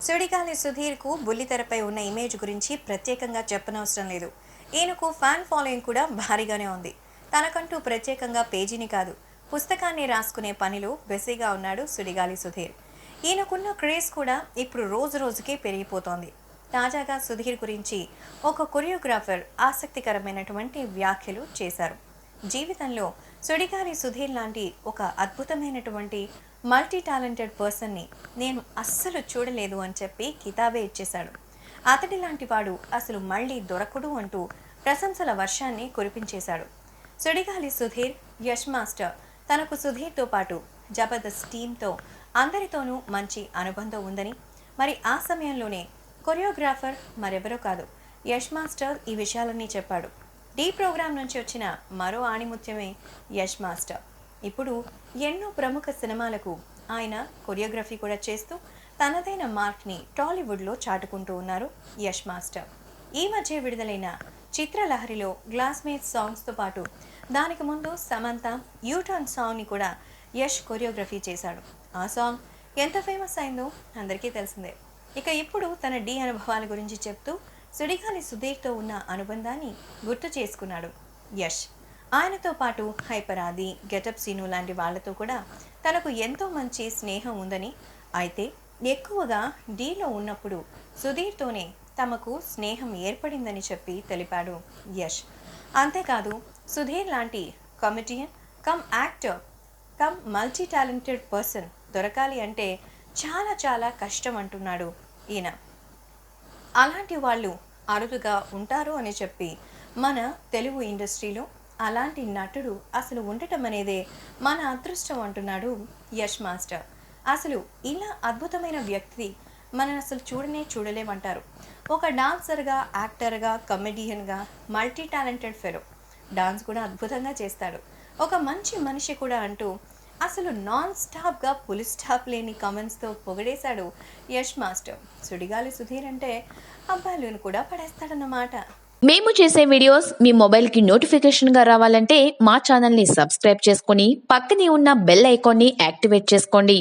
సుడిగాలి సుధీర్కు బుల్లితెరపై ఉన్న ఇమేజ్ గురించి ప్రత్యేకంగా చెప్పనవసరం లేదు. ఈయనకు ఫ్యాన్ ఫాలోయింగ్ కూడా భారీగానే ఉంది. తనకంటూ ప్రత్యేకంగా పేజీని కాదు, పుస్తకాన్ని రాసుకునే పనిలో బిజీగా ఉన్నాడు సుడిగాలి సుధీర్. ఈయనకున్న క్రేజ్ కూడా ఇప్పుడు రోజు రోజుకి పెరిగిపోతోంది. తాజాగా సుధీర్ గురించి ఒక కొరియోగ్రాఫర్ ఆసక్తికరమైనటువంటి వ్యాఖ్యలు చేశారు. జీవితంలో సుడిగాలి సుధీర్ లాంటి ఒక అద్భుతమైనటువంటి మల్టీ టాలెంటెడ్ పర్సన్ని నేను అస్సలు చూడలేదు అని చెప్పి కితాబే ఇచ్చేశాడు. అతడి లాంటి వాడు అసలు మళ్ళీ దొరకడు అంటూ ప్రశంసల వర్షాన్ని కురిపించేశాడు. సుడిగాలి సుధీర్ యష్ మాస్టర్ తనకు సుధీర్తో పాటు జబర్దస్త్ టీంతో అందరితోనూ మంచి అనుబంధం ఉందని, మరి ఆ సమయంలోనే కొరియోగ్రాఫర్ మరెవరో కాదు యష్ మాస్టర్ ఈ విషయాలన్నీ చెప్పాడు. డి ప్రోగ్రాం నుంచి వచ్చిన మరో ఆణిముత్యమే యష్ మాస్టర్. ఇప్పుడు ఎన్నో ప్రముఖ సినిమాలకు ఆయన కొరియోగ్రఫీ కూడా చేస్తూ తనదైన మార్క్ని టాలీవుడ్లో చాటుకుంటూ ఉన్నారు యష్ మాస్టర్. ఈ మధ్య విడుదలైన చిత్రలహరిలో గ్లాస్మేట్ సాంగ్స్తో పాటు దానికి ముందు సమంత యూటర్న్ సాంగ్ని కూడా యష్ కొరియోగ్రఫీ చేశాడు. ఆ సాంగ్ ఎంత ఫేమస్ అయిందో అందరికీ తెలిసిందే. ఇక ఇప్పుడు తన డి అనుభవాల గురించి చెప్తూ సుడిగాలి సుధీర్తో ఉన్న అనుబంధాన్ని గుర్తు చేసుకున్నాడు యష్. ఆయనతో పాటు హైపర్ ఆది, గెటప్ సీను లాంటి వాళ్లతో కూడా తనకు ఎంతో మంచి స్నేహం ఉందని, అయితే ఎక్కువగా డీలో ఉన్నప్పుడు సుధీర్తోనే తమకు స్నేహం ఏర్పడిందని చెప్పి తెలిపాడు యష్. అంతేకాదు సుధీర్ లాంటి comedian come actor come multi talented person దొరకాలి అంటే చాలా చాలా కష్టం అంటున్నాడు ఈయన. అలాంటి వాళ్ళు అరుదుగా ఉంటారు అని చెప్పి మన తెలుగు ఇండస్ట్రీలో అలాంటి నటుడు అసలు ఉండటం అనేదే మన అదృష్టం అంటున్నాడు యష్ మాస్టర్. అసలు ఇలా అద్భుతమైన వ్యక్తి మనం అసలు చూడలేమంటారు. ఒక డాన్సర్గా, యాక్టర్గా, కమెడియన్గా మల్టీ టాలెంటెడ్ ఫెలో. డాన్స్ కూడా అద్భుతంగా చేస్తాడు. ఒక మంచి మనిషి కూడా అంటూ అసలు నాన్ స్టాప్గా పులి స్టాప్ లేని కామెంట్స్తో పొగిడేశాడు యష్ మాస్టర్. సుడిగాలి సుధీర్ అంటే అబ్బాయిలను కూడా పడేస్తాడన్నమాట. మేము చేసే వీడియోస్ మీ మొబైల్కి నోటిఫికేషన్గా రావాలంటే మా ఛానల్ని సబ్స్క్రైబ్ చేసుకొని పక్కనే ఉన్న బెల్ ఐకాన్ని యాక్టివేట్ చేసుకోండి.